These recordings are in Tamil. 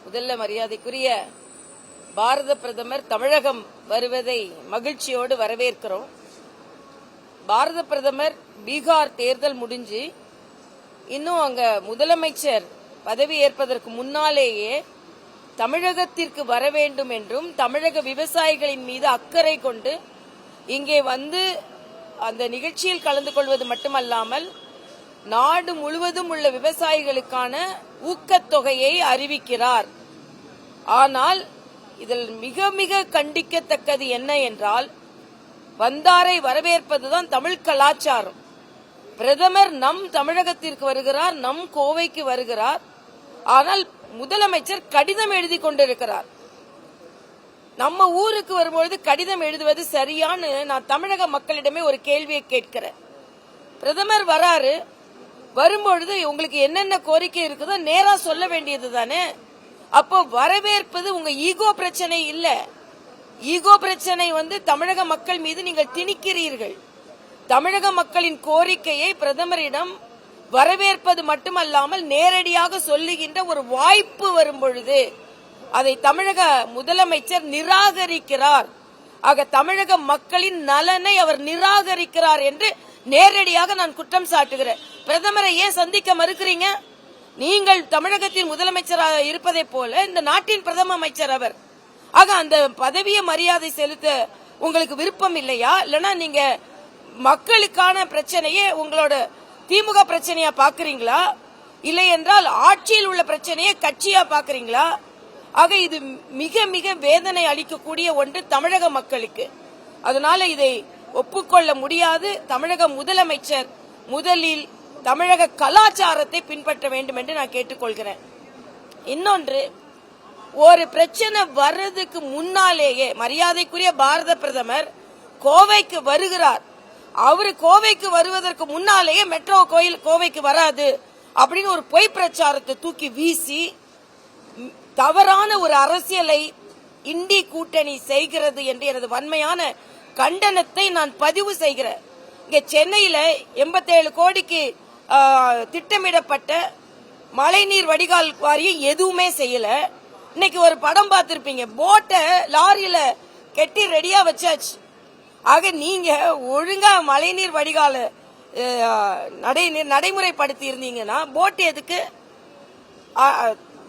முதல்ல மரியாதைக்குரிய பாரத பிரதமர் தமிழகம் வருவதை மகிழ்ச்சியோடு வரவேற்கிறோம். பாரத பிரதமர் பீகார் தேர்தல் முடிஞ்சு இன்னும் அங்க முதலமைச்சர் பதவி ஏற்பதற்கு முன்னாலேயே தமிழகத்திற்கு வர வேண்டும் என்றும் தமிழக விவசாயிகளின் மீது அக்கறை கொண்டு இங்கே வந்து அந்த நிகழ்ச்சியில் கலந்து கொள்வது மட்டுமல்லாமல் நாடு முழுவதும் உள்ள விவசாயிகளுக்கான ஊக்கத்தொகையை அறிவிக்கிறார். ஆனால் இதில் மிக மிக கண்டிக்கத்தக்கது என்ன என்றால், வந்தாரை வரவேற்பதுதான் தமிழ் கலாச்சாரம். பிரதமர் நம் தமிழகத்திற்கு வருகிறார், நம் கோவைக்கு வருகிறார். ஆனால் முதலமைச்சர் கடிதம் எழுதி கொண்டிருக்கிறார். நம்ம ஊருக்கு வரும்பொழுது கடிதம் எழுதுவது சரியான்னு நான் தமிழக மக்களிடமே ஒரு கேள்வியை கேட்கிறேன். பிரதமர் வராரு, வரும்பொழுது உங்களுக்கு என்னென்ன கோரிக்கை இருக்குதோ நேரா சொல்ல வேண்டியது தானே. அப்போ வரவேற்பது உங்க ஈகோ பிரச்சனை இல்ல. ஈகோ பிரச்சனை தமிழக மக்கள் மீது நீங்கள் திணிக்கிறீர்கள். தமிழக மக்களின் கோரிக்கையை பிரதமரிடம் வரவேற்பது மட்டுமல்லாமல் நேரடியாக சொல்லுகின்ற ஒரு வாய்ப்பு வரும் பொழுது அதை தமிழக முதலமைச்சர் நிராகரிக்கிறார். ஆக தமிழக மக்களின் நலனை அவர் நிராகரிக்கிறார் என்று நேரடியாக நான் குற்றம் சாட்டுகிறேன். பிரதமரை ஏன் சந்திக்க மறுக்கிறீங்க? நீங்கள் தமிழகத்தின் முதலமைச்சராக இருப்பதை போல இந்த நாட்டின் பிரதம அமைச்சர் அவர். ஆக அந்த பதவியை மரியாதை செலுத்த உங்களுக்கு விருப்பம் இல்லையா? இல்லனா நீங்க மக்களுக்கான பிரச்சனையே உங்களோட திமுக பிரச்சனையா பாக்குறீங்களா? இல்லை என்றால் ஆட்சியில் உள்ள பிரச்சனையை கட்சியா பாக்குறீங்களா? ஆக இது மிக மிக வேதனை அளிக்கக்கூடிய ஒன்று தமிழக மக்களுக்கு. அதனால இதை ஒப்புக்கொள்ள முடியாது. தமிழக முதலமைச்சர் முதலில் தமிழக கலாச்சாரத்தை பின்பற்ற வேண்டும் என்று நான் கேட்டுக்கொள்கிறேன். இன்னொன்று, ஒரு பிரச்சனை வர்றதுக்கு முன்னாலேயே மரியாதைக்குரிய பாரத பிரதமர் கோவைக்கு வருகிறார். அவரு கோவைக்கு வருவதற்கு முன்னாலேயே மெட்ரோ கோவைக்கு வராது அப்படின்னு ஒரு பொய் பிரச்சாரத்தை தூக்கி வீசி தவறான ஒரு அரசியலை இண்டி கூட்டணி செய்கிறது என்று எனது வன்மையான கண்டனத்தை நான் பதிவு செய்கிறேன். இங்க சென்னையில 87 கோடிக்கு திட்டமிடப்பட்ட மழைநீர் வடிகால் வாரியம் எதுவுமே செய்யல. இன்னைக்கு ஒரு படம் பார்த்திருப்பீங்க, போட்டை லாரியில கெட்டி ரெடியா வச்சாச்சு. ஆக நீங்க ஒழுங்கா மழைநீர் வடிகால நடைமுறைப்படுத்தி இருந்தீங்கன்னா போட் எதுக்கு?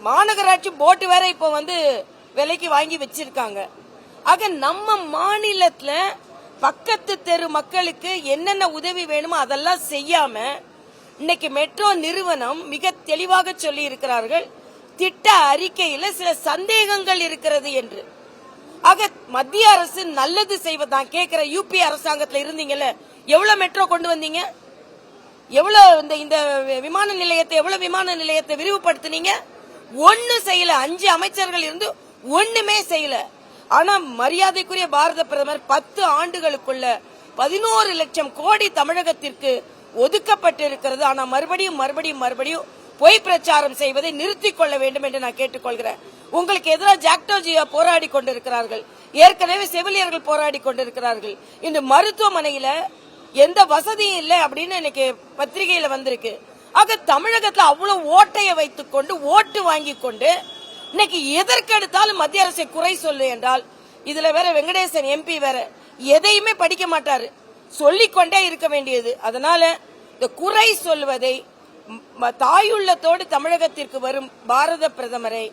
மாநகராட்சி போட்டு வேற இப்போ விலைக்கு வாங்கி வச்சிருக்காங்க. ஆக நம்ம மாநிலத்துல பக்கத்து தெரு மக்களுக்கு என்னென்ன உதவி வேணுமோ அதெல்லாம் செய்யாம இன்னைக்கு மெட்ரோ நிறுவனம் மிக தெளிவாக சொல்லி இருக்கிறார்கள், திட்ட அறிக்கையில சில சந்தேகங்கள் இருக்கிறது என்று. ஆக மத்திய அரசு நல்லது செய்வதான் கேட்கிற. யூபி அரசாங்கத்தில் இருந்தீங்கல்ல, எவ்வளவு மெட்ரோ கொண்டு வந்தீங்க? எவ்வளவு இந்த விமான நிலையத்தை விரிவுபடுத்தினீங்க? ஒன்னு செய்யல. 5 அமைச்சர்கள் இருந்து ஒண்ணுமே செய்யல. ஆனா மரியாதைக்குரிய பாரத பிரதமர் 10 ஆண்டுகளுக்குள்ள 11 லட்சம் கோடி தமிழகத்திற்கு ஒதுக்கப்பட்டிருக்கிறது. ஆனா மறுபடியும் பொய் பிரச்சாரம் செய்வதை நிறுத்திக் கொள்ள வேண்டும் என்று நான் கேட்டுக்கொள்கிறேன். உங்களுக்கு எதிராக ஜாக்டோஜியா போராடி கொண்டிருக்கிறார்கள், ஏற்கனவே செவிலியர்கள் போராடி கொண்டிருக்கிறார்கள். இந்த மருத்துவமனையில எந்த வசதியும் இல்லை அப்படின்னு இன்னைக்கு பத்திரிகையில வந்திருக்கு. ஆக தமிழகத்துல அவ்வளவு ஓட்டையை வைத்துக் கொண்டு ஓட்டு வாங்கி கொண்டு இன்னைக்கு எதற்கெடுத்தாலும் மத்திய அரசை குறை சொல்லு என்றால், இதுல வேற வெங்கடேசன் எம்பி வேற எதையுமே படிக்க மாட்டாரு, சொல்லிக்கொண்டே இருக்க வேண்டியது. அதனால இந்த குறை சொல்வதை தாயுள்ளத்தோடு தமிழகத்திற்கு வரும் பாரத பிரதமரை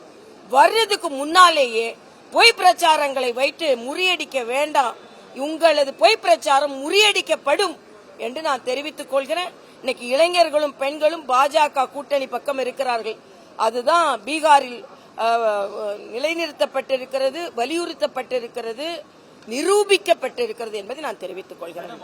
வர்றதுக்கு முன்னாலேயே பொய் பிரச்சாரங்களை வைத்து முறியடிக்க வேண்டாம். உங்களது பொய் பிரச்சாரம் முறியடிக்கப்படும் என்று நான் தெரிவித்துக் கொள்கிறேன். இன்னைக்கு இளைஞர்களும் பெண்களும் பாஜக கூட்டணி பக்கம் இருக்கிறார்கள். அதுதான் பீகாரில் நிலைநிறுத்தப்பட்டிருக்கிறது, வலியுறுத்தப்பட்டிருக்கிறது, நிரூபிக்கப்பட்டிருக்கிறது என்பதை நான் தெரிவித்துக் கொள்கிறேன்.